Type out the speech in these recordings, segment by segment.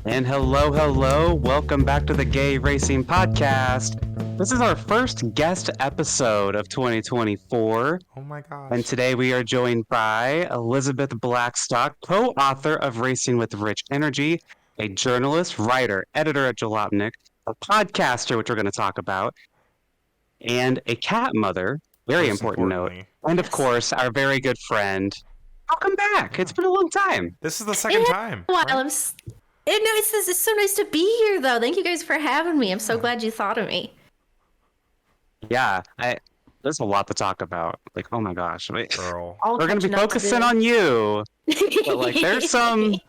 And hello. Welcome back to the Gay Racing Podcast. This is our first guest episode of 2024. Oh my gosh. And today we are joined by Elizabeth Blackstock, co-author of Racing with Rich Energy, a journalist, writer, editor at Jalopnik, a podcaster, which we're going to talk about, and a cat mother, very important note. And of course, our very good friend. Welcome back. It's been a long time. This is the second time. Well, it's so nice to be here, though. Thank you guys for having me. I'm so glad you thought of me. Yeah, there's a lot to talk about. Like, oh my gosh, Girl. we're gonna be focusing on you. But like, there's some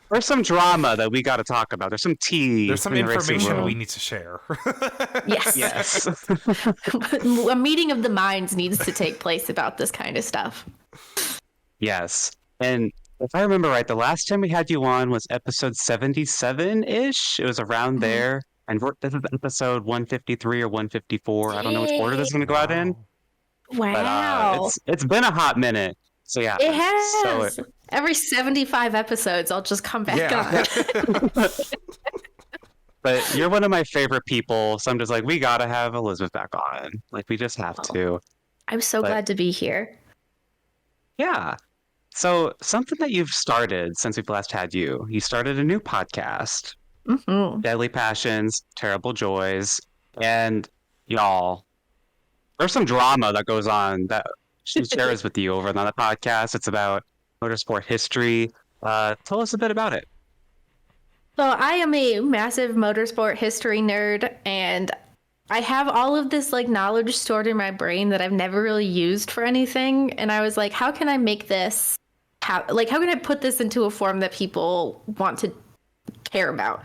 drama that we got to talk about. There's some tea. There's some information we need to share. Yes. A meeting of the minds needs to take place about this kind of stuff. Yes, and if I remember right, the last time we had you on was episode 77-ish. It was around there. And this is episode 153 or 154. I don't know which order this is going to go out in. Wow. But, it's been a hot minute. So yeah. It has. Every 75 episodes, I'll just come back on. But you're one of my favorite people. So I'm just like, we got to have Elizabeth back on. Like, we just have to. I'm so glad to be here. Yeah. So something that you've started since we've last had you started a new podcast. Mm-hmm. Deadly Passions, Terrible Joys, and y'all, there's some drama that goes on that she shares with you over on the podcast. It's about motorsport history. Tell us a bit about it. So I am a massive motorsport history nerd, and I have all of this like knowledge stored in my brain that I've never really used for anything. And I was like, how can I make this? How can I put this into a form that people want to care about?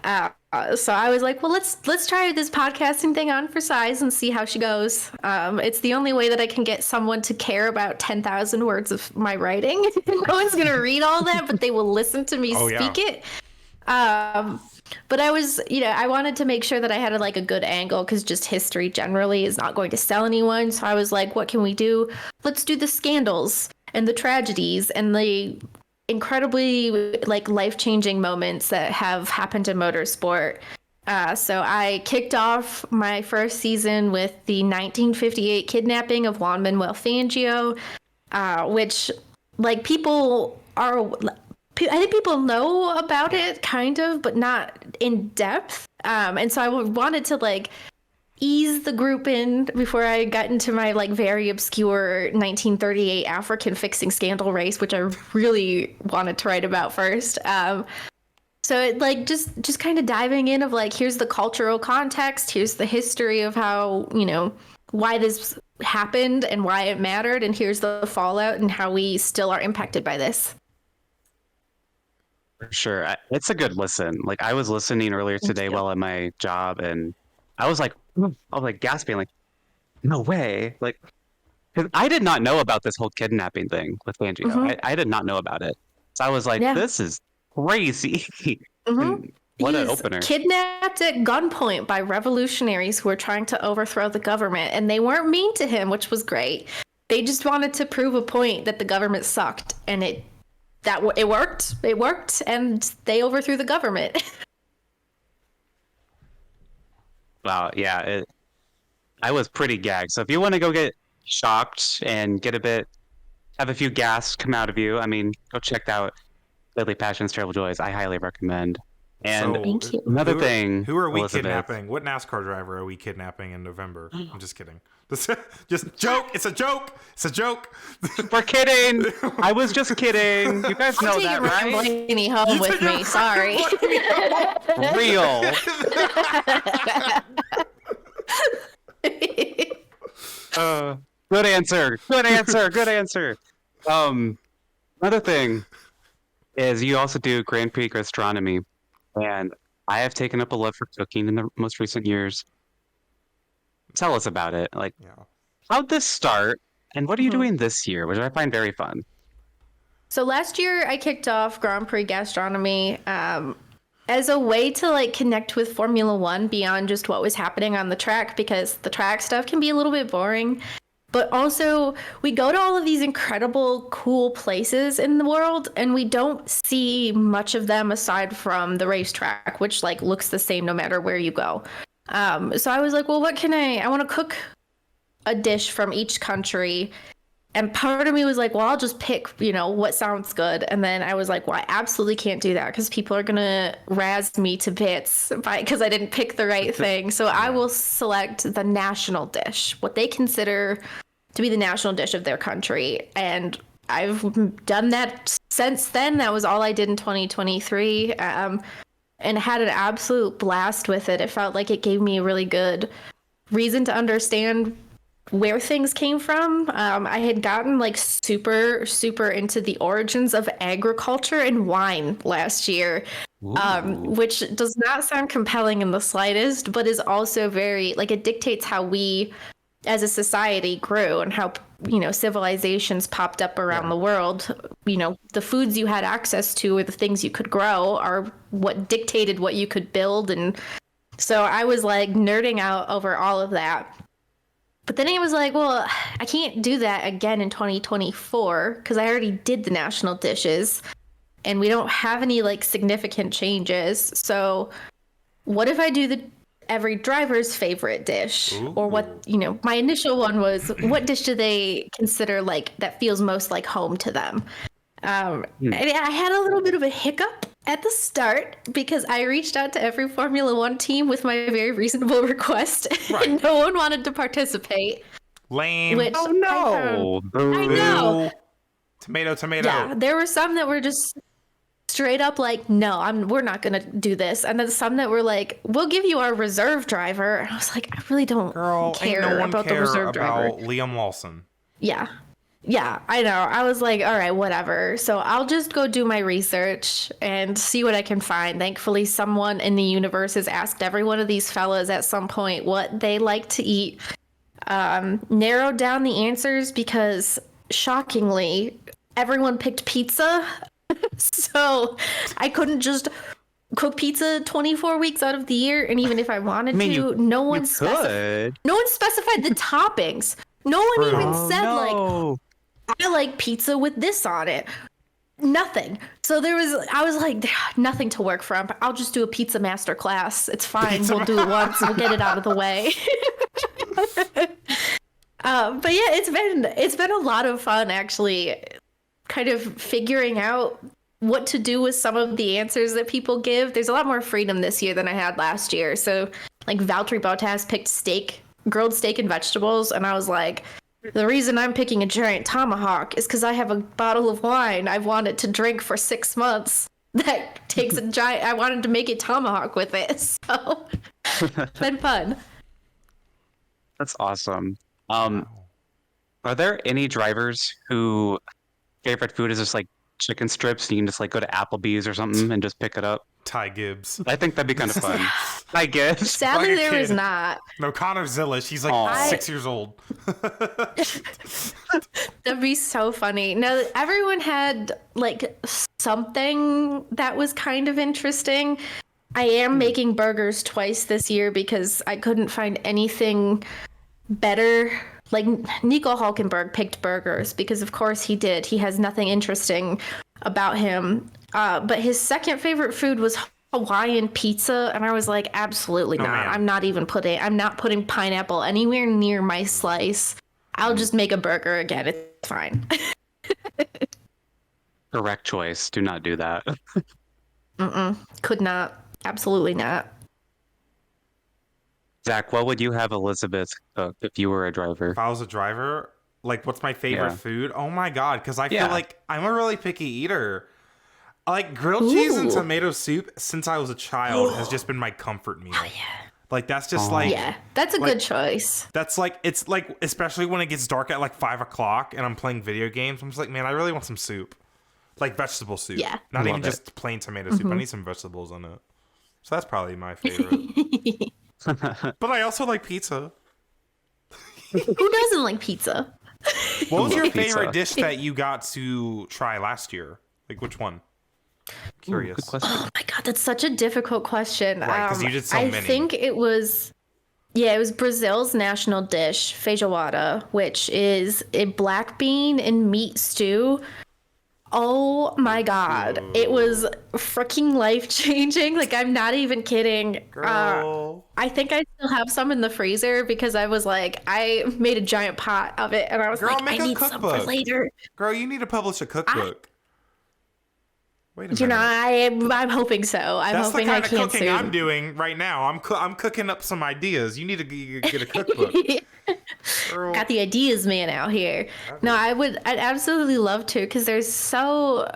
So I was like, well, let's try this podcasting thing on for size and see how she goes. It's the only way that I can get someone to care about 10,000 words of my writing. No one's gonna read all that, but they will listen to me speak it. But I was, I wanted to make sure that I had a good angle, because just history generally is not going to sell anyone. So I was like, what can we do? Let's do the scandals and the tragedies and the incredibly life-changing moments that have happened in motorsport. So I kicked off my first season with the 1958 kidnapping of Juan Manuel Fangio, which I think people know about it kind of, but not in depth. And so I wanted to ease the group in before I got into my very obscure 1938 African fixing scandal race, which I really wanted to write about first. So it just kind of diving in of here's the cultural context, here's the history of how, why this happened and why it mattered, and here's the fallout and how we still are impacted by this. For sure. It's a good listen. I was listening earlier today while at my job, and I was gasping, no way. Because I did not know about this whole kidnapping thing with Fangio. Mm-hmm. I did not know about it. So I was like, this is crazy. Mm-hmm. What an opener. Kidnapped at gunpoint by revolutionaries who were trying to overthrow the government, and they weren't mean to him, which was great. They just wanted to prove a point that the government sucked, and it worked. It worked, and they overthrew the government. Wow, yeah. I was pretty gagged. So if you want to go get shocked and have a few gasps come out of you, go check out Deadly Passions, Terrible Joys. I highly recommend. And Thank you. Another thing, who are we Elizabeth, kidnapping? What NASCAR driver are we kidnapping in November? I'm just kidding. Just joke. It's a joke. It's a joke. We're kidding. I was just kidding. You guys know that, right? Blaney home with me. Sorry. Real. Good answer. Good answer. Another thing is you also do Grand Prix Gastronomy, and I have taken up a love for cooking in the most recent years. Tell us about it. How'd this start, and what are you doing this year, which I find very fun? So last year I kicked off Grand Prix Gastronomy as a way to connect with Formula One beyond just what was happening on the track, because the track stuff can be a little bit boring. But also, we go to all of these incredible, cool places in the world, and we don't see much of them aside from the racetrack, which like looks the same no matter where you go. So I was like, well, what can I want to cook a dish from each country. And part of me was like, well, I'll just pick, what sounds good. And then I was like, well, I absolutely can't do that because people are going to razz me to bits because I didn't pick the right thing. So I will select the national dish, what they consider to be the national dish of their country. And I've done that since then. That was all I did in 2023. And had an absolute blast with it. It felt like it gave me a really good reason to understand where things came from. I had gotten like super into the origins of agriculture and wine last year, which does not sound compelling in the slightest, but is also very like it dictates how we as a society grew and how civilizations popped up around the world. The foods you had access to or the things you could grow are what dictated what you could build. And so I was like nerding out over all of that. But then I was like, well, I can't do that again in 2024 because I already did the national dishes and we don't have any like significant changes. So what if I do the every driver's favorite dish? Ooh. Or what, my initial one was, what dish do they consider like that feels most like home to them? And I had a little bit of a hiccup at the start because I reached out to every Formula One team with my very reasonable request, and no one wanted to participate. Lame. Which oh no! I know. Tomato. Yeah, there were some that were just straight up like, no, we're not gonna do this, and then some that were like, we'll give you our reserve driver. And I was like, I really don't care about the reserve driver. Liam Lawson. Yeah, I know. I was like, all right, whatever. So I'll just go do my research and see what I can find. Thankfully, someone in the universe has asked every one of these fellas at some point what they like to eat. Narrowed down the answers because, shockingly, everyone picked pizza. So I couldn't just cook pizza 24 weeks out of the year. And even if I wanted to, no one specified the toppings. No one even said like, I like pizza with this on it. Nothing. So I was like, nothing to work from. I'll just do a pizza master class. It's fine. We'll do it once. We'll get it out of the way. But yeah, it's been a lot of fun actually, kind of figuring out what to do with some of the answers that people give. There's a lot more freedom this year than I had last year. So like Valtteri Bottas picked grilled steak and vegetables, and I was like, the reason I'm picking a giant tomahawk is because I have a bottle of wine I've wanted to drink for 6 months that takes a giant. I wanted to make a tomahawk with it, so it's been fun. That's awesome. Are there any drivers who favorite food is just like chicken strips and you can just like go to Applebee's or something and just pick it up? Ty Gibbs. I think that'd be kind of fun. I guess. Sadly, there is not. No, Connor Zillish. He's like 6 years old. That'd be so funny. No, everyone had like something that was kind of interesting. I am making burgers twice this year because I couldn't find anything better. Like Nico Hulkenberg picked burgers because of course he did. He has nothing interesting about him. But his second favorite food was Hawaiian pizza, and I was like, absolutely not. Man. I'm not putting pineapple anywhere near my slice. I'll just make a burger again. It's fine. Correct choice. Do not do that. Could not. Absolutely not. Zach, what would you have Elizabeth cook if you were a driver? If I was a driver, like, what's my favorite food? Oh my god, because I feel like I'm a really picky eater. Like grilled cheese and tomato soup since I was a child has just been my comfort meal. Oh yeah. Like that's just like that's a good choice. That's like it's like especially when it gets dark at like 5 o'clock and I'm playing video games. I'm just like, man, I really want some soup, like vegetable soup. Yeah. Not even just plain tomato soup. I need some vegetables in it. So that's probably my favorite. But I also like pizza. Who doesn't like pizza? What was your favorite dish that you got to try last year? Like which one? Curious. Good question. Oh my god, that's such a difficult question. Right, because you did so many. I think it was Yeah, it was Brazil's national dish, feijoada, which is a black bean and meat stew. Oh my God. It was freaking life-changing. Like, I'm not even kidding. Girl. I think I still have some in the freezer because I was like, I made a giant pot of it and I was like, I need some for later. Girl, you need to publish a cookbook. Wait a minute. You know, I'm hoping so. That's hoping the I kind of can cooking soon. I'm doing right now. I'm cooking up some ideas. You need to get a cookbook. Girl. Got the ideas man out here. No, I'd absolutely love to, because there's so,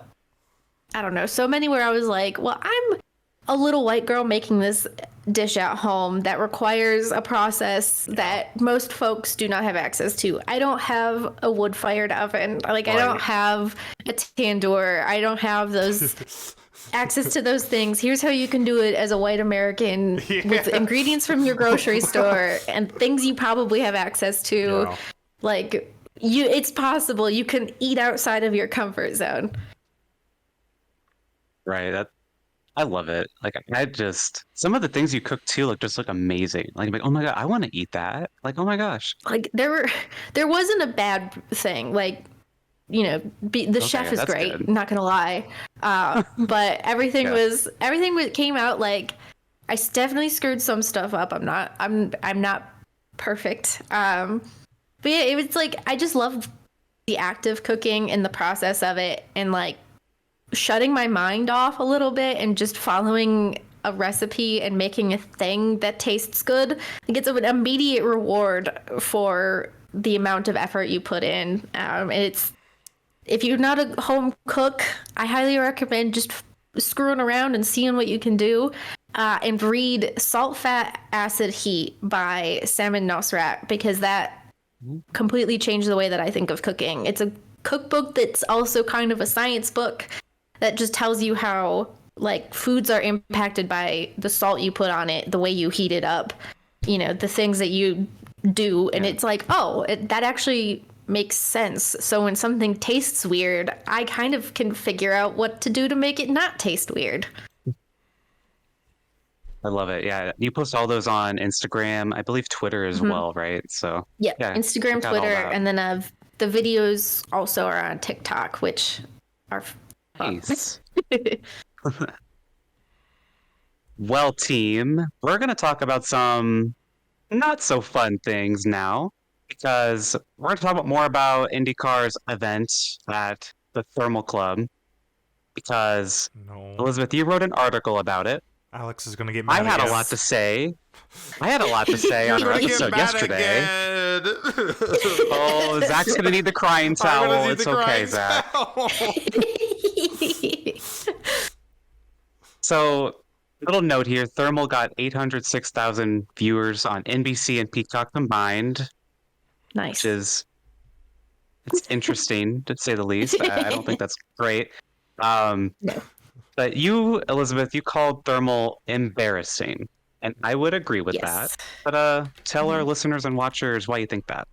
I don't know, so many where I was like, well, I'm a little white girl making this dish at home that requires a process that most folks do not have access to. I don't have a wood-fired oven. Like, I don't have a tandoor. I don't have those access to those things. Here's how you can do it as a white American with ingredients from your grocery store and things you probably have access to. Yeah. Like, it's possible. You can eat outside of your comfort zone. Right. I love it. Like, some of the things you cook too look amazing. Like, I'm like, oh my God, I want to eat that. Like, oh my gosh. Like, there wasn't a bad thing. Like, you know, the chef is great. Good. Not gonna lie. But everything came out like, I definitely screwed some stuff up. I'm not perfect. But yeah, it was like, I just love the act of cooking and the process of it, and like shutting my mind off a little bit and just following a recipe and making a thing that tastes good. Like, it's an immediate reward for the amount of effort you put in. And if you're not a home cook, I highly recommend just screwing around and seeing what you can do. And read Salt, Fat, Acid, Heat by Salman Nosrat, because that completely changed the way that I think of cooking. It's a cookbook that's also kind of a science book that just tells you how, like, foods are impacted by the salt you put on it, the way you heat it up, you know, the things that you do. And it's like, that actually makes sense. So when something tastes weird, I kind of can figure out what to do to make it not taste weird. I love it. Yeah. You post all those on Instagram, I believe Twitter as well, right? So yeah, Instagram, Twitter, and then the videos also are on TikTok, which are nice. Well, team, we're going to talk about some not so fun things now, because we're going to talk more about IndyCar's event at the Thermal Club, because Elizabeth, you wrote an article about it. Alex is going to get mad. I had a lot to say. On our episode yesterday. Oh, Zach's going to need the crying towel. It's okay, Zach. So, little note here. Thermal got 806,000 viewers on NBC and Peacock combined. Nice. It's interesting, to say the least. I don't think that's great. No. But you, Elizabeth, you called Thermal embarrassing. And I would agree with that. But tell our listeners and watchers why you think that.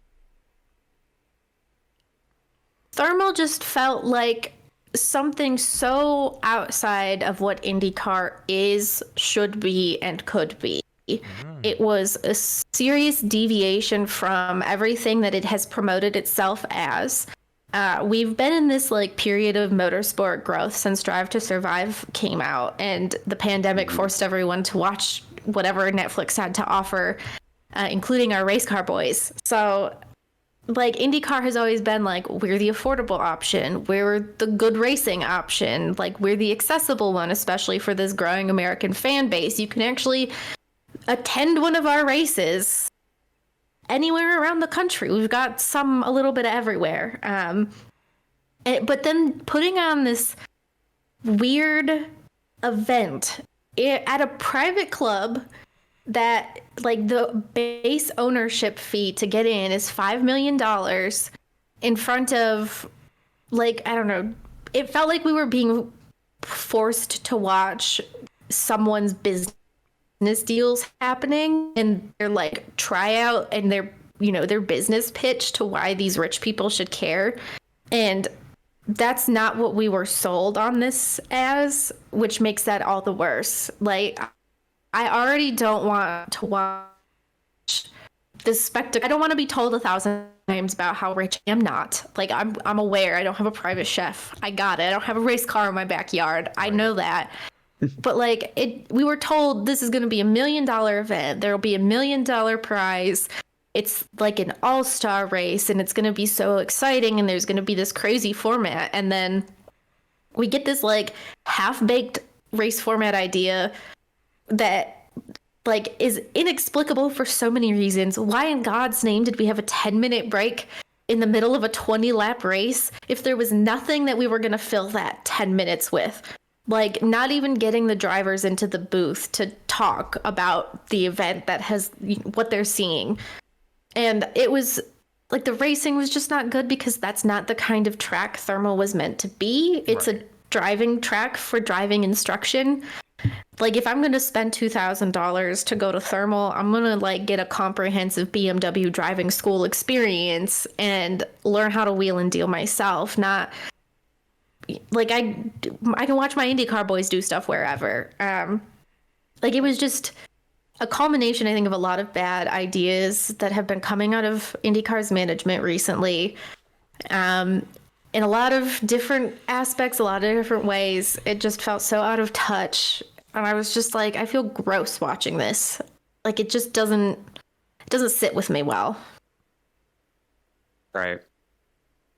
Thermal just felt like something so outside of what IndyCar is, should be, and could be. It was a serious deviation from everything that it has promoted itself as. We've been in this like period of motorsport growth since Drive to Survive came out, and the pandemic forced everyone to watch whatever Netflix had to offer, including our race car boys. So, like, IndyCar has always been like, we're the affordable option, we're the good racing option, like, we're the accessible one, especially for this growing American fan base. You can actually attend one of our races anywhere around the country. We've got some a little bit of everywhere. But then putting on this weird event at a private club that, like, the base ownership fee to get in is $5 million in front of, like, I don't know, it felt like we were being forced to watch someone's business deals happening and their like tryout and their, you know, their business pitch to why these rich people should care. And that's not what we were sold on this as, which makes that all the worse. Like, I already don't want to watch this spectacle. I don't want to be told 1,000 times about how rich I am not. Like, I'm aware I don't have a private chef. I got it. I don't have a race car in my backyard. Right. I know that. But like, we were told this is going to be $1 million event. There will be $1 million prize. It's like an all-star race, and it's going to be so exciting, and there's going to be this crazy format. And then we get this like half-baked race format idea that like is inexplicable for so many reasons. Why in God's name did we have a 10-minute break in the middle of a 20-lap race if there was nothing that we were going to fill that 10 minutes with? Like, not even getting the drivers into the booth to talk about the event that has what they're seeing. And it was like the racing was just not good because that's not the kind of track Thermal was meant to be. It's a driving track for driving instruction. Like, if I'm going to spend $2,000 to go to Thermal, I'm going to like get a comprehensive BMW driving school experience and learn how to wheel and deal myself. Not like I can watch my IndyCar boys do stuff wherever. Like, it was just a culmination, I think, of a lot of bad ideas that have been coming out of IndyCar's management recently. In a lot of different aspects, a lot of different ways. It just felt so out of touch. And I was just like, I feel gross watching this. Like, it just doesn't sit with me well. Right.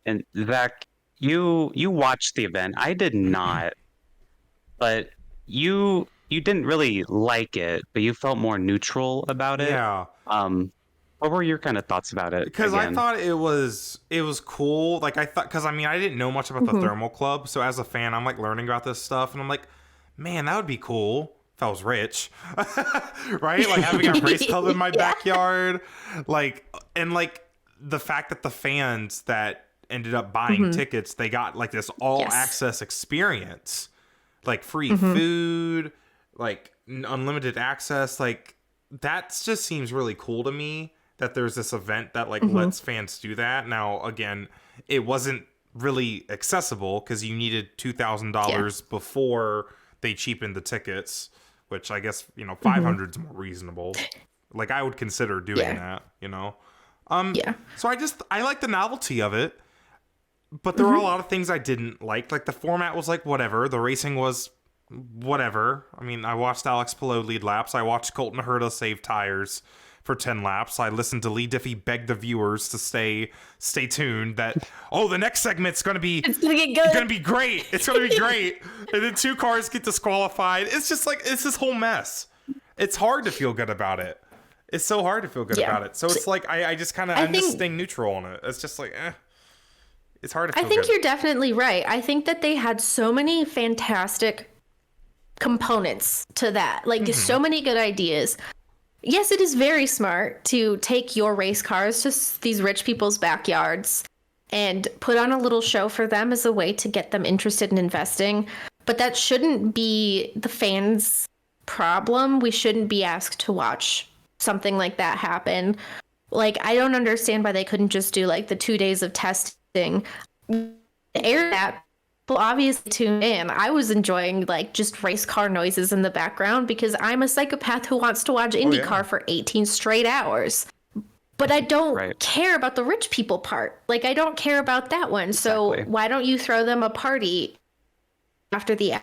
And Zach, you watched the event. I did not. But you didn't really like it, but you felt more neutral about it. Yeah. What were your kind of thoughts about it? Because I thought it was cool. Like, I thought, because I mean, I didn't know much about the Thermal Club, so as a fan, I'm like learning about this stuff, and I'm like, man, that would be cool if I was rich, right? Like having a race club in my backyard, like, and like the fact that the fans that ended up buying tickets, they got like this all access experience, like free food, like unlimited access, like that just seems really cool to me. That there's this event that like lets fans do that. Now, again, it wasn't really accessible because you needed $2,000 before they cheapened the tickets, which I guess, you know, 500 is more reasonable. Like, I would consider doing that, you know? So I like the novelty of it, but there were a lot of things I didn't like. Like, the format was like, whatever. The racing was whatever. I mean, I watched Alex Palou lead laps. I watched Colton Herta save tires for 10 laps. I listened to Lee Diffie beg the viewers to stay tuned that, oh, the next segment's going to be, it's going to get good. It's going to be great. It's going to be great. And then 2 cars get disqualified. It's just like, it's this whole mess. It's hard to feel good about it. It's so hard to feel good about it. So it's like, I just kind of, I'm just staying neutral on it. It's just like, it's hard to feel good. I think you're definitely right. I think that they had so many fantastic components to that. Like, so many good ideas. Yes, it is very smart to take your race cars to these rich people's backyards and put on a little show for them as a way to get them interested in investing. But that shouldn't be the fans' problem. We shouldn't be asked to watch something like that happen. Like, I don't understand why they couldn't just do like the 2 days of testing. Air that. Well, obviously tune in. I was enjoying like just race car noises in the background because I'm a psychopath who wants to watch IndyCar for 18 straight hours. But I don't care about the rich people part. Like, I don't care about that one. So why don't you throw them a party after the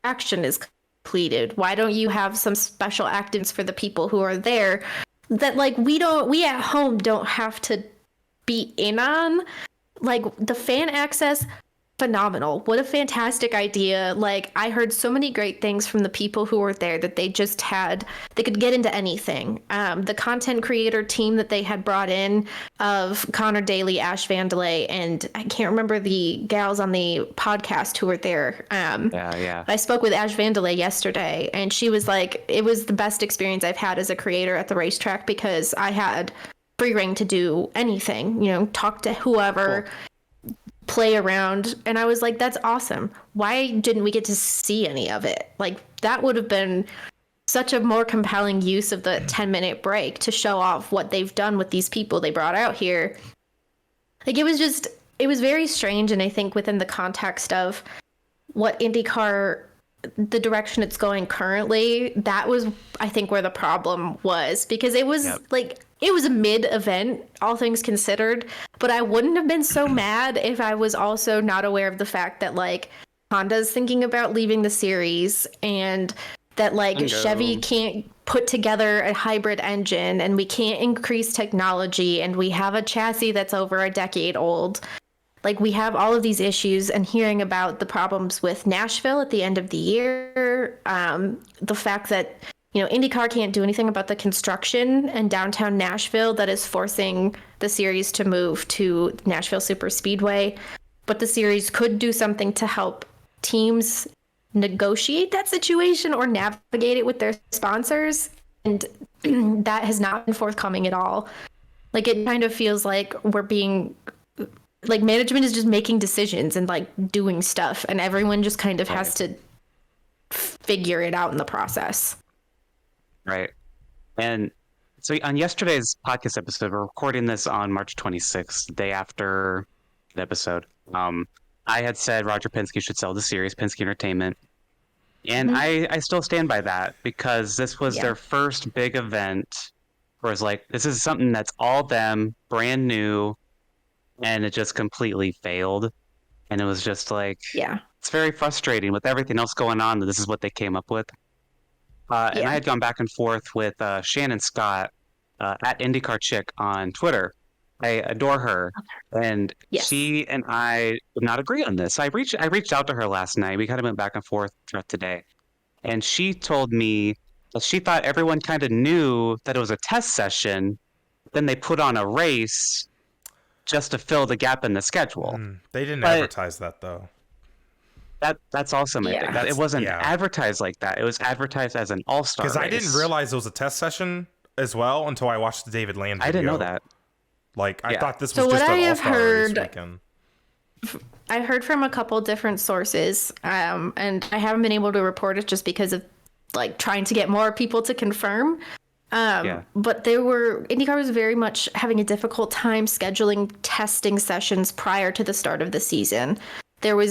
action is completed? Why don't you have some special actions for the people who are there that like we at home don't have to be in on? Like, the fan access, phenomenal. What a fantastic idea. Like, I heard so many great things from the people who were there that they could get into anything. The content creator team that they had brought in of Connor Daly, Ash Vandelay, and I can't remember the gals on the podcast who were there. I spoke with Ash Vandelay yesterday, and she was like, it was the best experience I've had as a creator at the racetrack because I had free reign to do anything, you know, talk to whoever, play around. And I was like, that's awesome. Why didn't we get to see any of it? Like, that would have been such a more compelling use of the 10-minute break to show off what they've done with these people they brought out here. Like, it was very strange. And I think within the context of what IndyCar, the direction it's going currently, that was, I think, where the problem was, because it was like it was a mid-event, all things considered, but I wouldn't have been so mad if I was also not aware of the fact that, like, Honda's thinking about leaving the series, and that, like, Chevy can't put together a hybrid engine, and we can't increase technology, and we have a chassis that's over a decade old. Like, we have all of these issues, and hearing about the problems with Nashville at the end of the year, the fact that, you know, IndyCar can't do anything about the construction in downtown Nashville that is forcing the series to move to Nashville Superspeedway. But the series could do something to help teams negotiate that situation or navigate it with their sponsors. And that has not been forthcoming at all. Like, it kind of feels like we're being, like, management is just making decisions and, like, doing stuff. And everyone just kind of has to figure it out in the process. Right. And so on yesterday's podcast episode, we're recording this on March 26th, the day after the episode. I had said Roger Penske should sell the series, Penske Entertainment. And I still stand by that, because this was their first big event where it's like, this is something that's all them, brand new, and it just completely failed. And it was just like, it's very frustrating with everything else going on that this is what they came up with. And I had gone back and forth with Shannon Scott at IndyCar Chick on Twitter. I adore her, and she and I did not agree on this. I reached out to her last night. We kind of went back and forth throughout today, and she told me that she thought everyone kind of knew that it was a test session. Then they put on a race just to fill the gap in the schedule. They didn't advertise that, though. That's also my thing. That it wasn't advertised like that. It was advertised as an all-star race. Because I didn't realize it was a test session as well until I watched the David Land video. I didn't know that. Like, I thought this was just an all-star race weekend. I've heard from a couple different sources, and I haven't been able to report it just because of, like, trying to get more people to confirm. But IndyCar was very much having a difficult time scheduling testing sessions prior to the start of the season. There were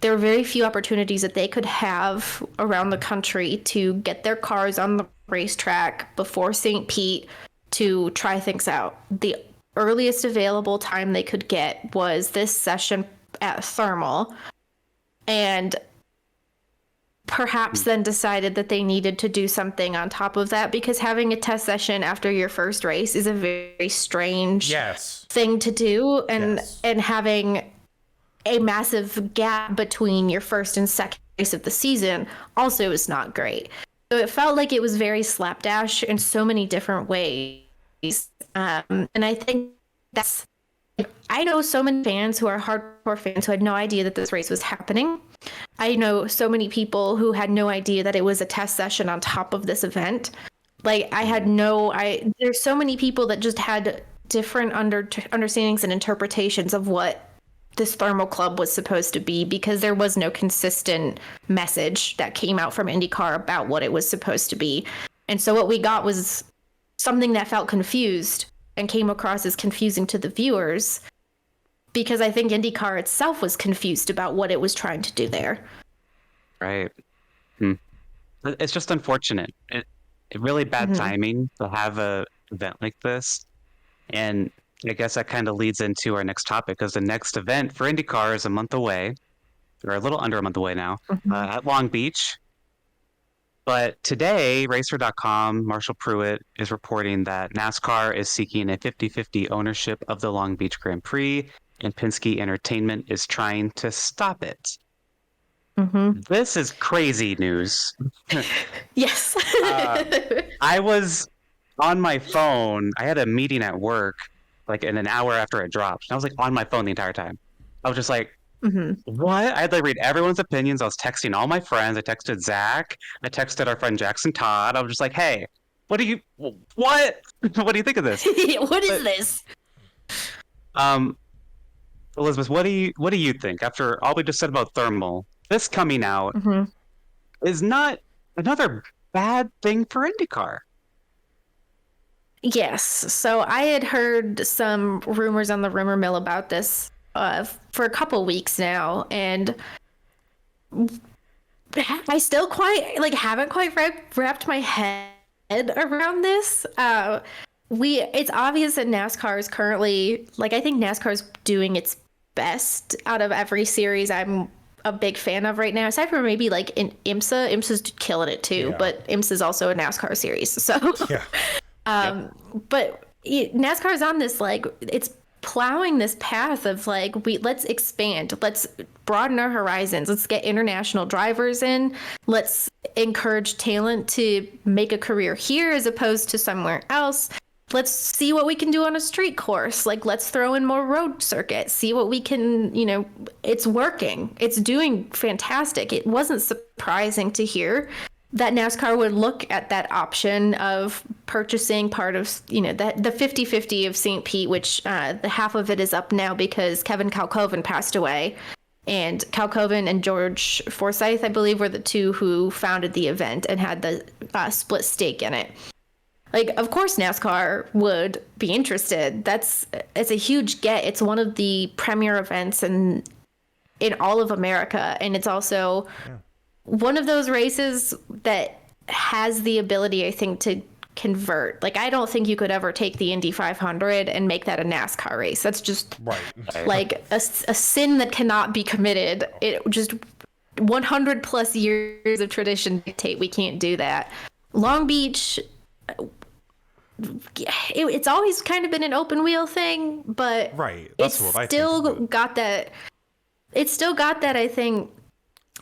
very few opportunities that they could have around the country to get their cars on the racetrack before St. Pete to try things out. The earliest available time they could get was this session at Thermal, and perhaps then decided that they needed to do something on top of that, because having a test session after your first race is a very strange thing to do, and having a massive gap between your first and second race of the season also is not great. So it felt like it was very slapdash in so many different ways. And I think I know so many fans who are hardcore fans who had no idea that this race was happening. I know so many people who had no idea that it was a test session on top of this event. Like, there's so many people that just had different understandings and interpretations of what this Thermal Club was supposed to be, because there was no consistent message that came out from IndyCar about what it was supposed to be. And so what we got was something that felt confused and came across as confusing to the viewers, because I think IndyCar itself was confused about what it was trying to do there. Right. It's just unfortunate. It really bad timing to have a event like this. And I guess that kind of leads into our next topic, because the next event for IndyCar is a month away, or a little under a month away now, at Long Beach. But today, Racer.com, Marshall Pruitt is reporting that NASCAR is seeking a 50-50 ownership of the Long Beach Grand Prix, and Penske Entertainment is trying to stop it. This is crazy news. Yes. I was on my phone. I had a meeting at work, like in an hour after it dropped. And I was like on my phone the entire time. I was just like, what? I had to read everyone's opinions. I was texting all my friends. I texted Zack. I texted our friend Jackson Todd. I was just like, hey, what do you think of this? What is this? Elizabeth, what do you think after all we just said about Thermal? This coming out is not another bad thing for IndyCar. Yes. So I had heard some rumors on the rumor mill about this for a couple weeks now, and I still haven't quite wrapped my head around this. it's obvious that NASCAR is currently, like, I think NASCAR is doing its best out of every series I'm a big fan of right now, aside from maybe like in IMSA's killing it too, but IMSA's also a NASCAR series, so but NASCAR is on this, like, it's plowing this path of like, let's expand, let's broaden our horizons, let's get international drivers in, let's encourage talent to make a career here as opposed to somewhere else. Let's see what we can do on a street course. Like, let's throw in more road circuits, see what we can, it's working. It's doing fantastic. It wasn't surprising to hear that NASCAR would look at that option of purchasing part of, the 50-50 of St. Pete, which the half of it is up now because Kevin Kalkoven passed away. And Kalkoven and George Forsyth, I believe, were the two who founded the event and had the split stake in it. Like, of course, NASCAR would be interested. It's a huge get. It's one of the premier events in all of America. And it's also one of those races that has the ability, I think, to convert. Like, I don't think you could ever take the Indy 500 and make that a NASCAR race. That's just like a sin that cannot be committed. It just 100 plus years of tradition dictate we can't do that. Long Beach, it's always kind of been an open wheel thing, but that's what I think. It's still got that, I think.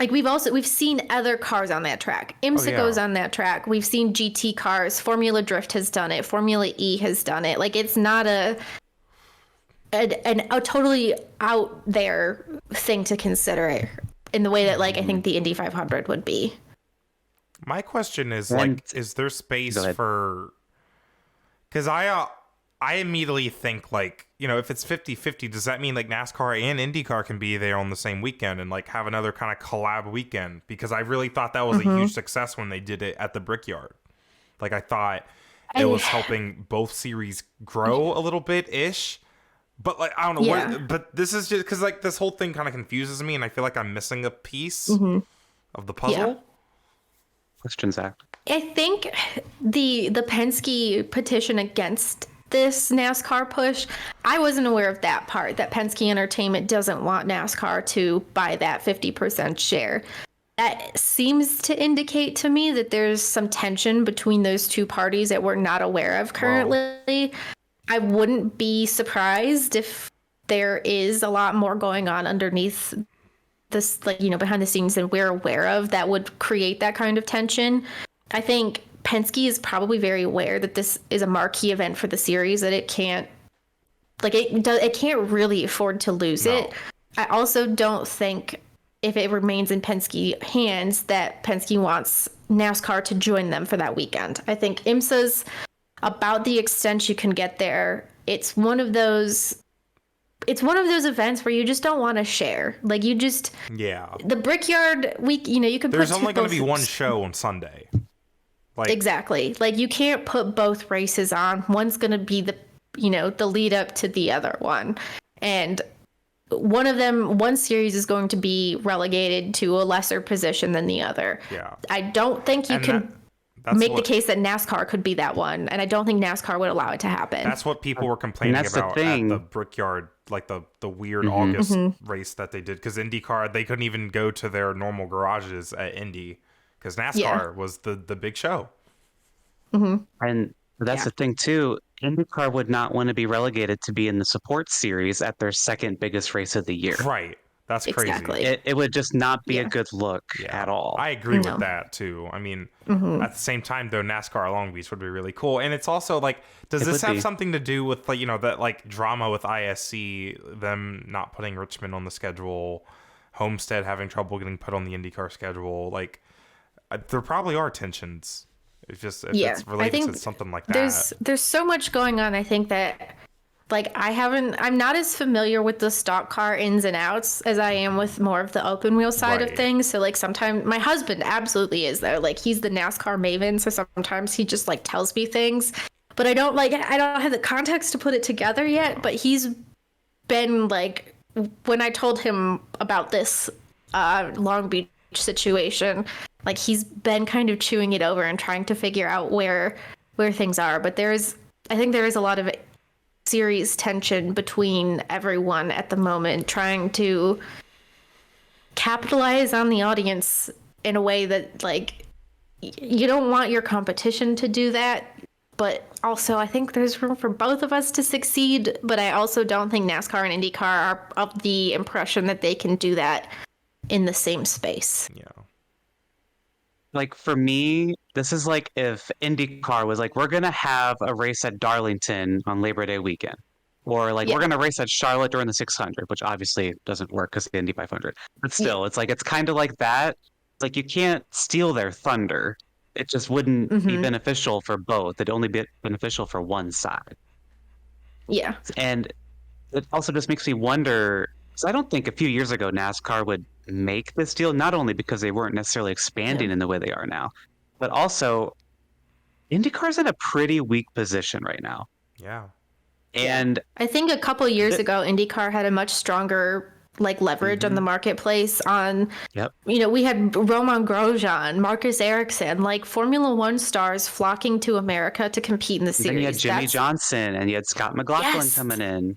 Like, we've seen other cars on that track. IMSA goes on that track. We've seen GT cars. Formula Drift has done it. Formula E has done it. Like, it's not a totally out there thing to consider in the way that, like, I think the Indy 500 would be. My question is, like, is there space for... Because I immediately think, like, if it's 50-50, does that mean, like, NASCAR and IndyCar can be there on the same weekend and, like, have another kind of collab weekend? Because I really thought that was a huge success when they did it at the Brickyard. Like, I thought it was helping both series grow a little bit-ish. But, like, I don't know. But this is just... Because, like, this whole thing kind of confuses me, and I feel like I'm missing a piece of the puzzle. Yeah. Question, Zach. I think the Penske petition against this NASCAR push, I wasn't aware of that part, that Penske Entertainment doesn't want NASCAR to buy that 50% share. That seems to indicate to me that there's some tension between those two parties that we're not aware of currently. Wow. I wouldn't be surprised if there is a lot more going on underneath this, like, behind the scenes than we're aware of that would create that kind of tension. I think Penske is probably very aware that this is a marquee event for the series, that it can't, like, it can't really afford to lose it. I also don't think, if it remains in Penske hands, that Penske wants NASCAR to join them for that weekend. I think IMSA's about the extent you can get there. It's one of those events where you just don't want to share. Like, you just... Yeah. The Brickyard week, you could There's only going to be one show on Sunday. Like, exactly. Like, you can't put both races on. One's going to be the lead up to the other one. And one series is going to be relegated to a lesser position than the other. Yeah. I don't think you can make the case that NASCAR could be that one. And I don't think NASCAR would allow it to happen. That's what people were complaining about at the Brickyard, like the weird August race that they did. Because IndyCar, they couldn't even go to their normal garages at Indy. Because NASCAR was the big show. And that's the thing, too. IndyCar would not want to be relegated to be in the support series at their second biggest race of the year. Right. That's crazy. Exactly. It would just not be a good look at all. I agree with that, too. I mean, at the same time, though, NASCAR Long Beach would be really cool. And it's also, like, does this have something to do with, like, that, like, drama with ISC, them not putting Richmond on the schedule, Homestead having trouble getting put on the IndyCar schedule? Like, there probably are tensions. It's just it's related to something like that. There's so much going on. I think that, like, I'm not as familiar with the stock car ins and outs as I am with more of the open wheel side of things. So, like, sometimes my husband absolutely is, though. Like, he's the NASCAR maven, so sometimes he just, like, tells me things, but I don't have the context to put it together yet. But he's been, like, when I told him about this Long Beach situation, like, he's been kind of chewing it over and trying to figure out where things are. But there's I think there is a lot of series tension between everyone at the moment, trying to capitalize on the audience in a way that, like, you don't want your competition to do that, but also I think there's room for both of us to succeed, but I also don't think NASCAR and IndyCar are of the impression that they can do that in the same space. Yeah. Like, for me, this is like if IndyCar was like, we're going to have a race at Darlington on Labor Day weekend. Or like, we're going to race at Charlotte during the 600, which obviously doesn't work because of the Indy 500. But still, it's like, it's kind of like that. It's like, you can't steal their thunder. It just wouldn't be beneficial for both. It'd only be beneficial for one side. Yeah. And it also just makes me wonder, because I don't think a few years ago NASCAR would make this deal, not only because they weren't necessarily expanding in the way they are now, but also IndyCar's in a pretty weak position right now. Yeah. And I think a couple years ago, IndyCar had a much stronger like leverage on the marketplace on, you know, we had Roman Grosjean, Marcus Ericsson, like Formula One stars flocking to America to compete in the series. Then you had Jimmy Johnson and you had Scott McLaughlin coming in.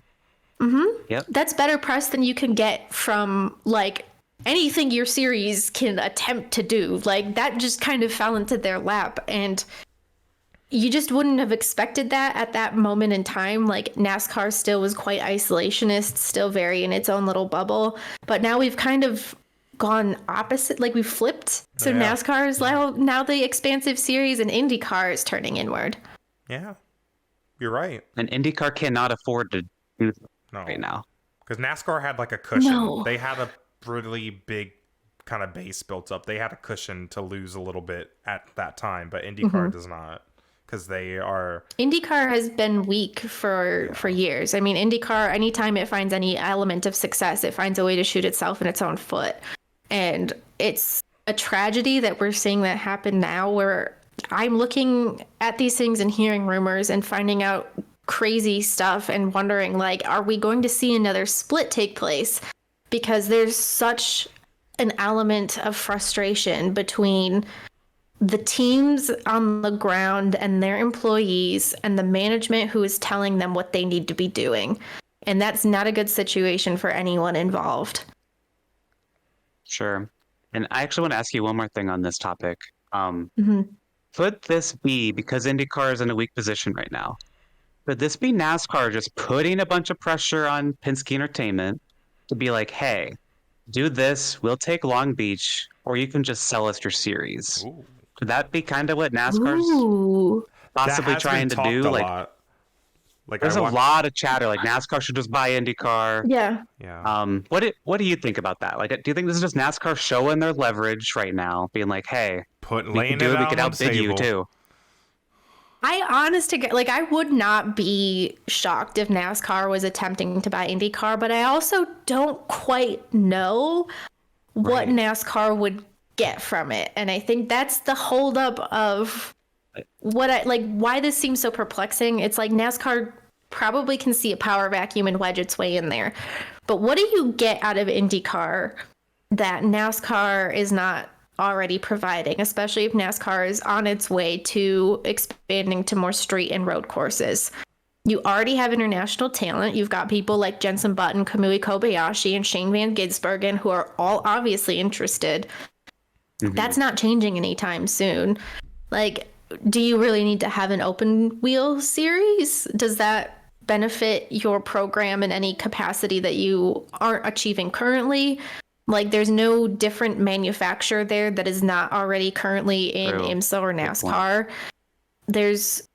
Yep. That's better press than you can get from like anything your series can attempt to do. Like that just kind of fell into their lap, and you just wouldn't have expected that at that moment in time. Like NASCAR still was quite isolationist, still very in its own little bubble. But now we've kind of gone opposite, like we've flipped. So NASCAR is now the expansive series, and IndyCar is turning inward. Yeah, you're right. And IndyCar cannot afford to do that right now. Because NASCAR had like a cushion. No. They had a really big kind of base built up. They had a cushion to lose a little bit at that time, but IndyCar does not. Because they are... IndyCar has been weak for years. I mean, IndyCar, anytime it finds any element of success, it finds a way to shoot itself in its own foot. And it's a tragedy that we're seeing that happen now, where I'm looking at these things and hearing rumors and finding out crazy stuff and wondering, like, are we going to see another split take place? Because there's such an element of frustration between the teams on the ground and their employees and the management who is telling them what they need to be doing. And that's not a good situation for anyone involved. Sure. And I actually want to ask you one more thing on this topic. Could this be, because IndyCar is in a weak position right now, could this be NASCAR just putting a bunch of pressure on Penske Entertainment to be like, hey, do this, we'll take Long Beach, or you can just sell us your series? Ooh. Could that be kind of what NASCAR's possibly trying to do? Like, there's a lot of chatter. Like NASCAR should just buy IndyCar. Yeah. What do you think about that? Like, do you think this is just NASCAR showing their leverage right now, being like, "Hey, we can do it. We can outbid you too." I would not be shocked if NASCAR was attempting to buy IndyCar, but I also don't quite know what NASCAR would get from it. And I think that's the holdup of why this seems so perplexing. It's like NASCAR probably can see a power vacuum and wedge its way in there. But what do you get out of IndyCar that NASCAR is not already providing, especially if NASCAR is on its way to expanding to more street and road courses? You already have international talent. You've got people like Jenson Button, Kamui Kobayashi, and Shane Van Gisbergen, who are all obviously interested. That's not changing anytime soon. Like, do you really need to have an open wheel series? Does that benefit your program in any capacity that you aren't achieving currently? Like, there's no different manufacturer there that is not already currently in IMSA or NASCAR. There's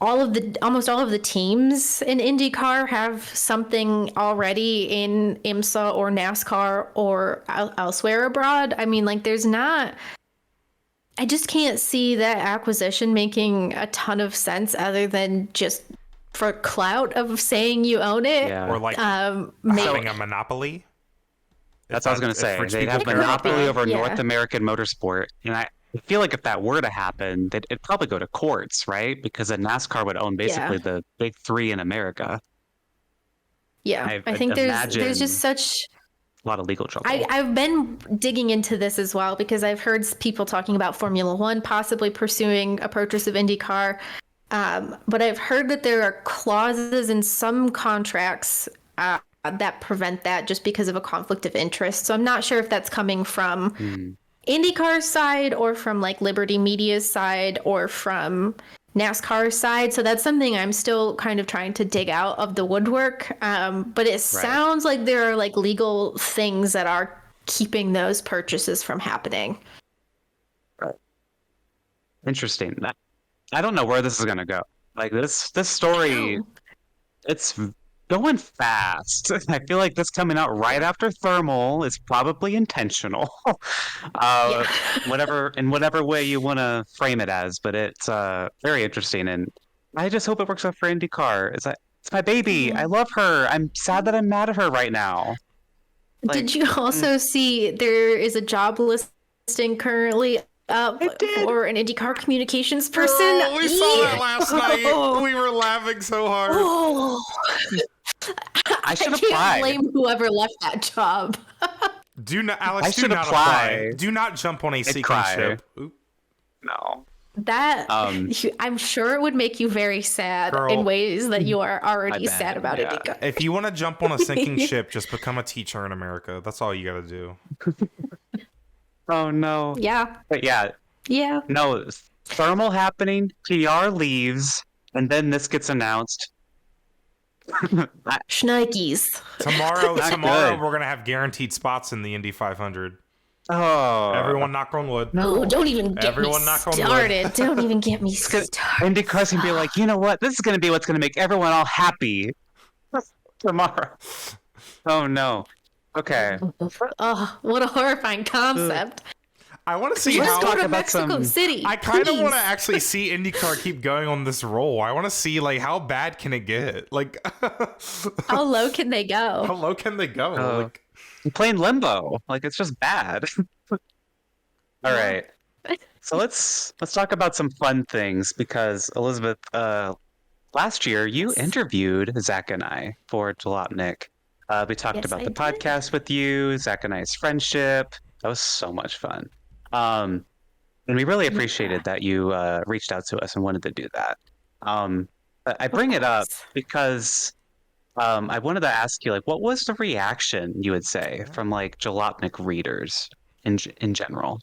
almost all of the teams in IndyCar have something already in IMSA or NASCAR or elsewhere abroad. I mean, like, I just can't see that acquisition making a ton of sense other than just for clout of saying you own it. Yeah. Or like having a monopoly. That's what I was going to say. They'd have monopoly over North American motorsport. And I feel like if that were to happen, it'd probably go to courts, right? Because then NASCAR would own basically the big three in America. Yeah, I think there's just such a lot of legal trouble. I've been digging into this as well because I've heard people talking about Formula One possibly pursuing a purchase of IndyCar. But I've heard that there are clauses in some contracts that prevent that just because of a conflict of interest. So I'm not sure if that's coming from IndyCar's side or from like Liberty Media's side or from NASCAR's side. So that's something I'm still kind of trying to dig out of the woodwork. But it sounds like there are like legal things that are keeping those purchases from happening. Interesting. I don't know where this is gonna go. Like this story, it's going fast. I feel like this coming out right after Thermal is probably intentional. Whatever way you want to frame it as, but it's very interesting, and I just hope it works out for IndyCar. It's my baby. I love her. I'm sad that I'm mad at her right now. Like, did you also see there is a job listing currently up for an IndyCar communications person? Oh, we saw that last night. We were laughing so hard. Oh. I should can't apply. blame whoever left that job. Do not, Alex. I do should not apply. Do not jump on a sinking cry. ship. Oop. No. That I'm sure it would make you very sad Girl, in ways that you are already bet, sad about yeah. IndyCar. If you want to jump on a sinking ship, just become a teacher in America. That's all you got to do. Oh no. Yeah. But yeah. Yeah. No. Thermal happening. PR leaves, and then this gets announced. Schnikes. Tomorrow good. we're gonna have guaranteed spots in the Indy 500. Oh. Everyone knock on wood. Oh, don't even get Everyone me knock on wood. started. Don't even get me started. IndyCar's gonna be like, you know what? This is gonna be what's gonna make everyone all happy tomorrow. Oh no. Okay. Oh, what a horrifying concept. I want to see Let's how. go to about Mexico City. I kind of please. want to actually see IndyCar keep going on this roll. I want to see like how bad can it get? Like How low can they how go? low can they go? Like I'm playing limbo. Like it's just bad. All right. So let's talk about some fun things because Elizabeth, last year you interviewed Zack and I for Jalopnik. We talked Yes, about I the did. podcast with you, Zack and I's friendship. That was so much fun. And we really appreciated that you reached out to us and wanted to do that. But I bring it up because I wanted to ask you, like, what was the reaction you would say from like Jalopnik readers in general?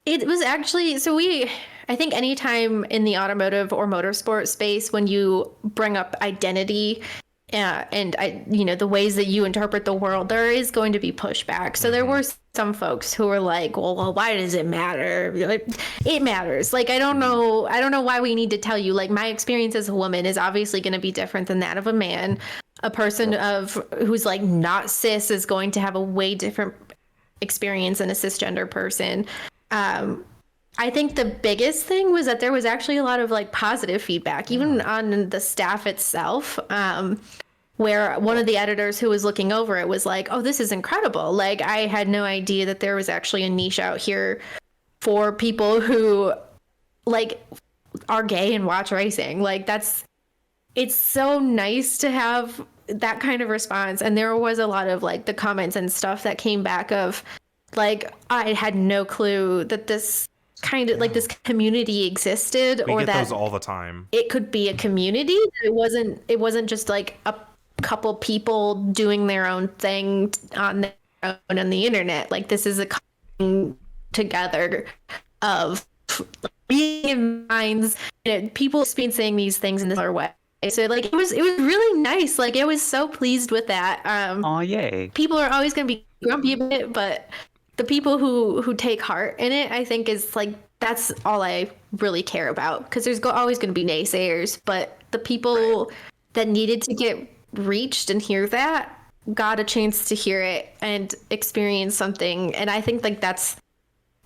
It was actually, I think anytime in the automotive or motorsport space, when you bring up identity and the ways that you interpret the world, there is going to be pushback. So there were some folks who were like, well, why does it matter? It matters. Like, I don't know why we need to tell you. Like, my experience as a woman is obviously going to be different than that of a man. A person who's like not cis is going to have a way different experience than a cisgender person. I think the biggest thing was that there was actually a lot of like positive feedback, even on the staff itself, where one of the editors who was looking over it was like, oh, this is incredible. Like, I had no idea that there was actually a niche out here for people who like are gay and watch racing. Like, it's so nice to have that kind of response. And there was a lot of like the comments and stuff that came back of like, I had no clue that this kind of like this community existed, we or get that those all the time. it could be a community. It wasn't just like a couple people doing their own thing on their own on the internet. Like, this is a coming together of being in minds, people experiencing these things in this other way. So like, it was really nice. Like, I was so pleased with that. Oh yay! People are always going to be grumpy about it, but the people who take heart in it, I think, is like, that's all I really care about. Because there's always going to be naysayers, but the people that needed to get reached and hear that got a chance to hear it and experience something. And I think like that's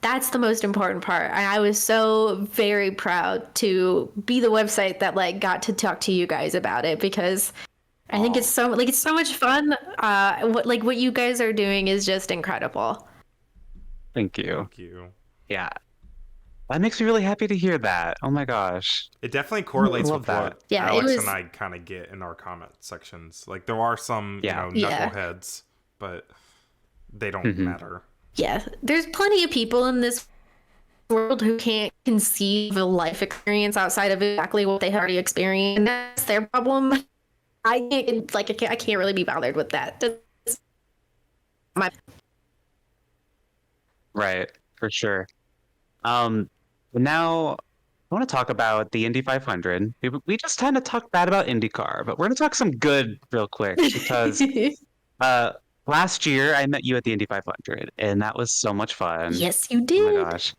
the most important part. And I was so very proud to be the website that like got to talk to you guys about it, because I think it's so much fun. What you guys are doing is just incredible. Thank you. Thank you. Yeah, that makes me really happy to hear that. Oh my gosh. It definitely correlates Love with that. what Yeah, Alex it was- and I kind of get in our comment sections. Like, there are some, Yeah. world who can't conceive a life experience outside of exactly what they have already experienced. And that's their problem. I can't really be bothered with that. Right, for sure. Now I want to talk about the Indy 500. We just kind of talked bad about IndyCar, but we're going to talk some good real quick because last year I met you at the Indy 500, and that was so much fun. Yes, you did. Oh my gosh.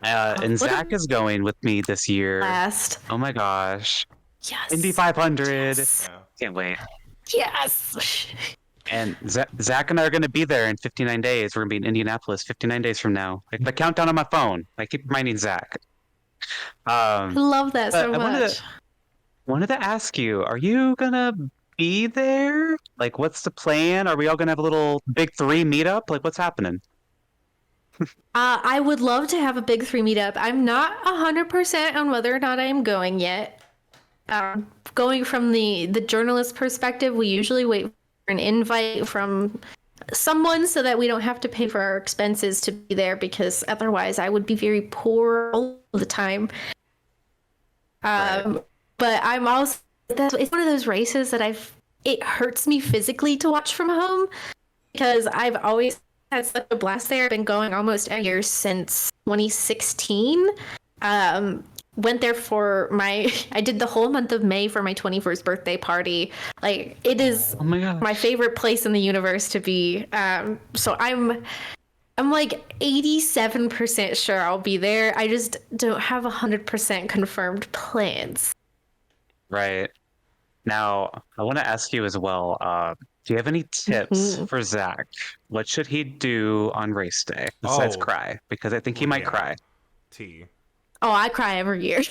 And Zack is going with me this year. Last. Oh my gosh. Yes. Indy 500. Yes. Can't wait. Yes. And Zack and I are going to be there in 59 days. We're going to be in Indianapolis 59 days from now. Like the countdown on my phone. I keep reminding Zack. I love that so much. Wanted to ask you, are you going to be there? Like, what's the plan? Are we all going to have a little big three meetup? Like, what's happening? I would love to have a big 3 meetup. I'm not 100% on whether or not I am going yet. Going from the journalist perspective, we usually wait for an invite from someone so that we don't have to pay for our expenses to be there, because otherwise I would be very poor all the time. Right. But I'm also, it's one of those races that it hurts me physically to watch from home, because I've always had such a blast there. I've been going almost a year since 2016. Went there for I did the whole month of May for my 21st birthday party. Like, it is my favorite place in the universe to be. So I'm like 87% sure I'll be there. I just don't have 100% confirmed plans. Right. Now, I want to ask you as well, do you have any tips for Zack? What should he do on race day besides cry? Because I think he might cry. Oh, I cry every year.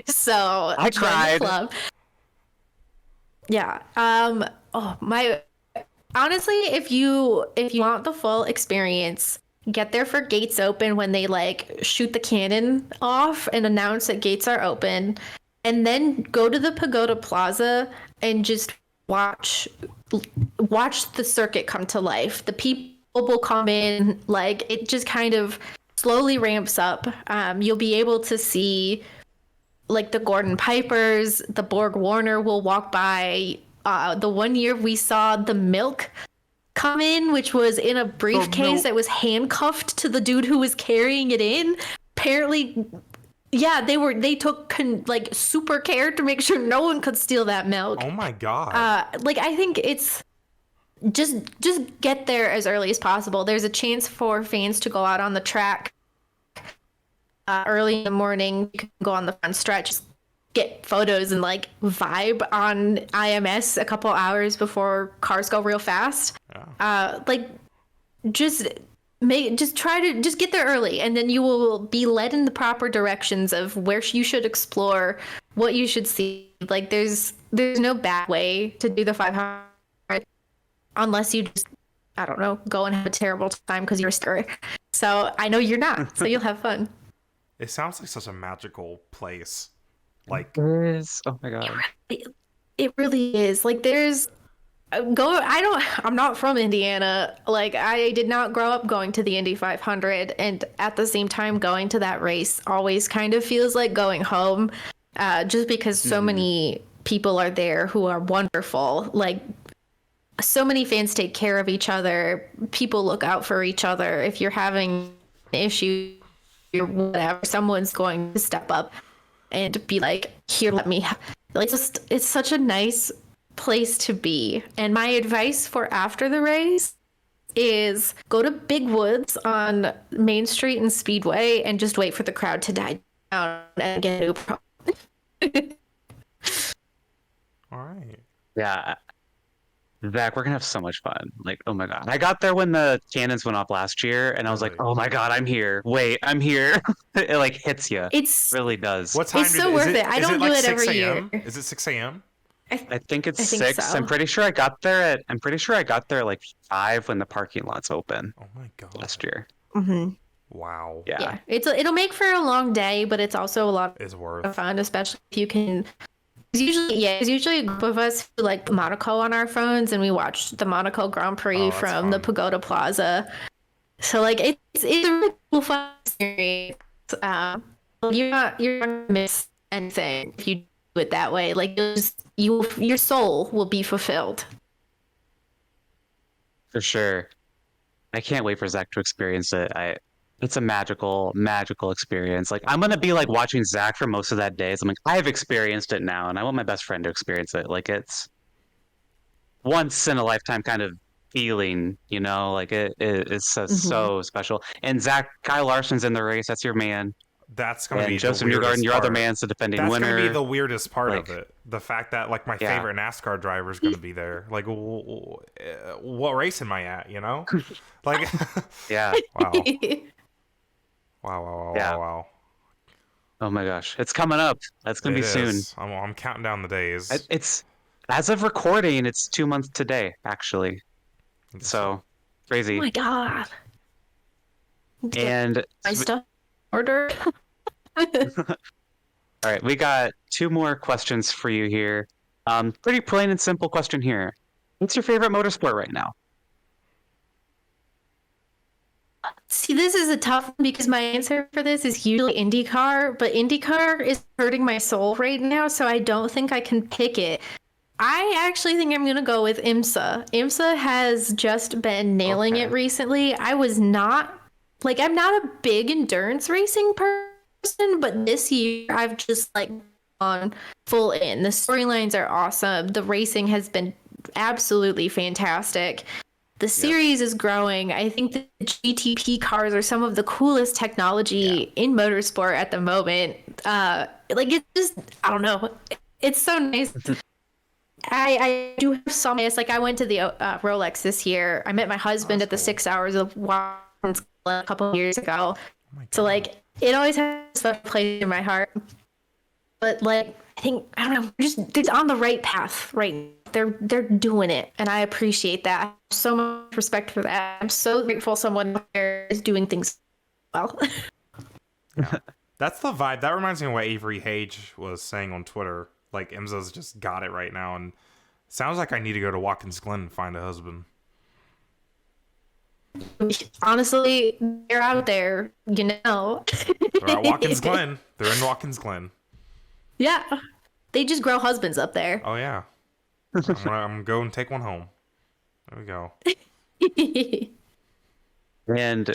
So I cried. Club. Yeah. Honestly, if you want the full experience, get there for gates open when they like shoot the cannon off and announce that gates are open, and then go to the Pagoda Plaza and just watch the circuit come to life. The people will come in, like, it just kind of slowly ramps up. You'll be able to see like the Gordon Pipers, the Borg Warner will walk by. The one year we saw the Milk come in, which was in a briefcase that was handcuffed to the dude who was carrying it in. Apparently, yeah, they took like super care to make sure no one could steal that milk. Oh my god. Like, I think it's just get there as early as possible. There's a chance for fans to go out on the track early in the morning. You can go on the front stretch, get photos and like vibe on IMS a couple hours before cars go real fast. Like, just get there early, and then you will be led in the proper directions of where you should explore, what you should see. Like, there's no bad way to do the 500 unless you just, I don't know, go and have a terrible time because you're scared. So I know you're not, so you'll have fun. It sounds like such a magical place. Like, it is. Oh my god. It really is. Like, I'm not from Indiana. Like, I did not grow up going to the Indy 500, and at the same time, going to that race always kind of feels like going home, just because so many people are there who are wonderful. Like, so many fans take care of each other. People look out for each other. If you're having an issue or whatever, someone's going to step up and be like, here, let me like, it's such a nice place to be. And my advice for after the race is go to Big Woods on Main Street and Speedway and just wait for the crowd to die down and get a new problem. All right. Yeah. Zack, we're gonna have so much fun. Like, oh my god. I got there when the cannons went off last year, and I was like, oh my god, I'm here. Wait, I'm here. It like hits you. It really does. What time? It's so worth it. I don't do it every year. Is it 6 a.m.? I think it's 6. So. I'm pretty sure I got there at like 5 when the parking lot's open. Oh my god. Last year. Mm-hmm. Wow. Yeah. It'll make for a long day, but it's also a lot of fun, especially if you can. There's usually a group of us who like Monaco on our phones, and we watch the Monaco Grand Prix from the Pagoda Plaza. So like, it's a really cool fun experience. Um, you're not gonna miss anything if you do it that way. Like your soul will be fulfilled. For sure. I can't wait for Zach to experience it. It's a magical, magical experience. Like I'm gonna be like watching Zach for most of that day. So I'm like, I've experienced it now, and I want my best friend to experience it. Like it's once in a lifetime kind of feeling, you know, like it's so special. And Zach, Kyle Larson's in the race. That's your man. That's gonna be Joseph the weirdest Newgarden, your part. other man's the defending That's winner. gonna be the weirdest part Like, of it. The fact that like my favorite NASCAR driver is gonna be there. Like, what race am I at? You know, like, yeah. Wow. Wow. Yeah. Wow. Oh my gosh, it's coming up. That's gonna be soon. I'm counting down the days. It's as of recording, it's 2 months today, actually. So crazy. Oh my god. And my stuff ordered. all right, we got 2 more questions for you here. Pretty plain and simple question here. What's your favorite motorsport right now? See, this is a tough one because my answer for this is usually IndyCar, but IndyCar is hurting my soul right now, so I don't think I can pick it. I actually think I'm going to go with IMSA. IMSA has just been nailing it recently. I'm not a big endurance racing person, but this year I've just like gone full in. The storylines are awesome. The racing has been absolutely fantastic. The series is growing. I think the GTP cars are some of the coolest technology in motorsport at the moment. Like it's just, I don't know. It's so nice. I do have some bias. Like I went to the Rolex this year. I met my husband at the 6 hours of Watkins Glen a couple of years ago. So like it always has a special place in my heart. But like I think I don't know, they're on the right path right now. They're doing it, and I appreciate that. I have so much respect for that. I'm so grateful someone there is doing things well. Yeah. That's the vibe. That reminds me of what Avery Hage was saying on Twitter. Like IMSA's just got it right now, and sounds like I need to go to Watkins Glen and find a husband. Honestly, they're out there, you know. They're at Watkins Glen. They're in Watkins Glen. Yeah, they just grow husbands up there. Oh yeah. I'm gonna go and take one home. There we go. And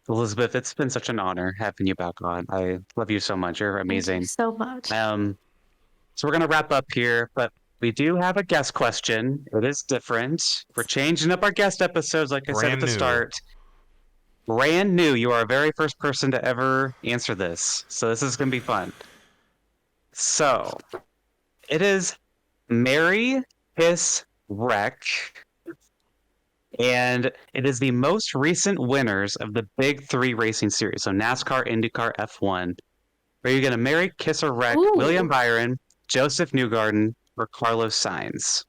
Elizabeth, it's been such an honor having you back on. I love you so much. You're amazing. Thank you so much. So we're gonna wrap up here, but we do have a guest question. It is different. We're changing up our guest episodes, like I said at the start. Brand new. You are a very first person to ever answer this. So this is gonna be fun. So it is Mary Piss Wreck, and it is the most recent winners of the Big 3 racing series. So NASCAR, IndyCar, F1. Are you going to marry, kiss, or wreck William Byron, Joseph Newgarden, or Carlos Sainz?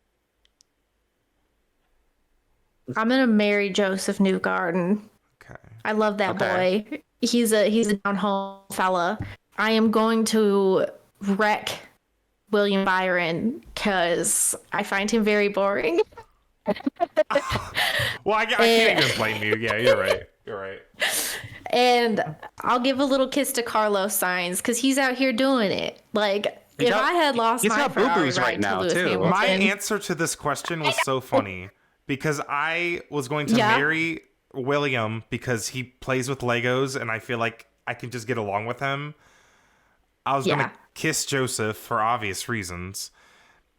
I'm going to marry Joseph Newgarden. Okay. I love that boy. He's a down home fella. I am going to wreck William Byron because I find him very boring. Well, I can't even blame you. Yeah, you're right. You're right. And I'll give a little kiss to Carlos Sainz because he's out here doing it. Like if I had lost my Ferrari right now to Lewis Hamilton, my answer to this question was so funny because I was going to marry William because he plays with Legos and I feel like I can just get along with him. I was going to kiss Joseph for obvious reasons.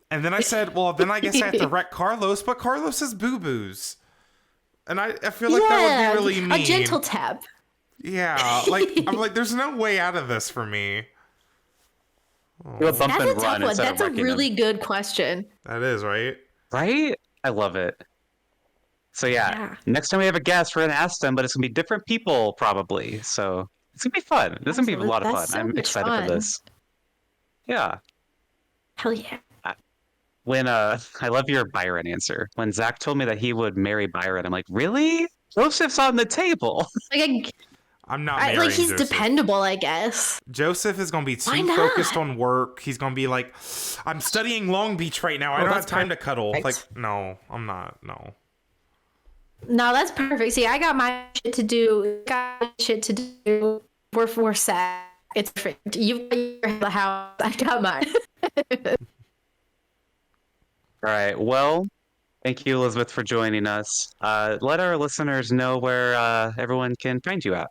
And then I said, well, then I guess I have to wreck Carlos, but Carlos has boo-boos. And I feel like that would be really mean. A gentle tap. Yeah, like I'm like, there's no way out of this for me. That's a tough one. That's a really good question. That is, right? Right? I love it. So next time we have a guest, we're going to ask them, but it's going to be different people probably. So it's going to be fun. This is going to be a lot of fun. I'm excited for this. Yeah. Hell yeah. When I love your Byron answer. When Zach told me that he would marry Byron, I'm like, really? Joseph's on the table. Like, I'm not marrying he's Joseph. Dependable, I guess. Joseph is going to be too focused on work. He's going to be like, I'm studying Long Beach right now. I don't have time to cuddle. Like, no, I'm not. No. No, that's perfect. See, I got my shit to do. we're set. It's perfect. You've got the house. I got mine. All right. Well, thank you, Elizabeth, for joining us. Let our listeners know where everyone can find you at.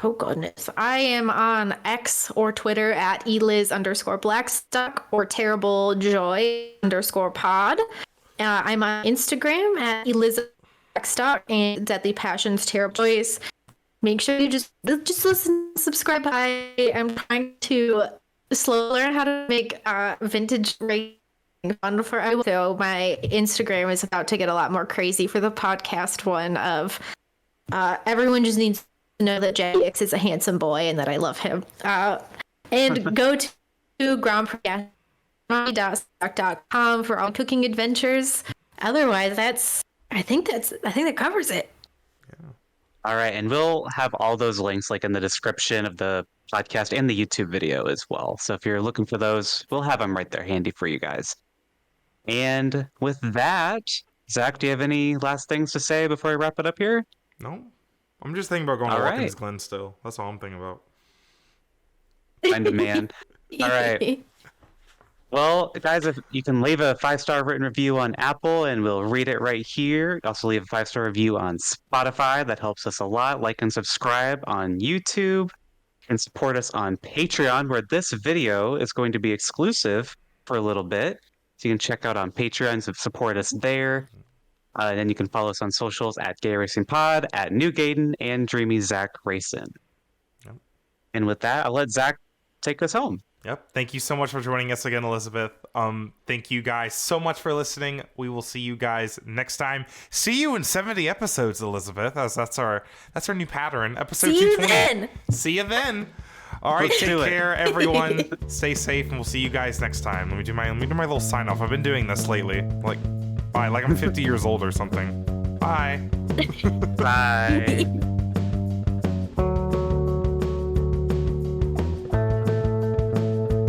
Oh, goodness. I am on X or Twitter at eliz_Blackstock or terriblejoy_pod. I'm on Instagram at elizablackstock and Deadly Passions Terrible Joys. Make sure you just listen, subscribe. I'm trying to slowly learn how to make vintage racing fun for everyone. So my Instagram is about to get a lot more crazy for the podcast one of everyone just needs to know that JX is a handsome boy and that I love him. And go to Grand Prix for all cooking adventures. Otherwise, I think that covers it. All right, and we'll have all those links like in the description of the podcast and the YouTube video as well. So if you're looking for those, we'll have them right there handy for you guys. And with that, Zach, do you have any last things to say before I wrap it up here? No, I'm just thinking about going to Watkins Glen still. That's all I'm thinking about. Find a man. All right. Well, guys, if you can leave a 5-star written review on Apple, and we'll read it right here. Also, leave a 5-star review on Spotify. That helps us a lot. Like and subscribe on YouTube, and support us on Patreon, where this video is going to be exclusive for a little bit. So you can check out on Patreon and support us there. And then you can follow us on socials at Gay Racing Pod, at New Gaiden, and Dreamy Zack Racing. Yep. And with that, I'll let Zach take us home. Yep. Thank you so much for joining us again, Elizabeth. Thank you guys so much for listening. We will see you guys next time. See you in 70 episodes, Elizabeth. That's our new pattern. Episode 220. See you then. All right, take care, everyone. Stay safe, and we'll see you guys next time. Let me do my little sign off. I've been doing this lately. Bye. Like I'm 50 years old or something. Bye. Bye.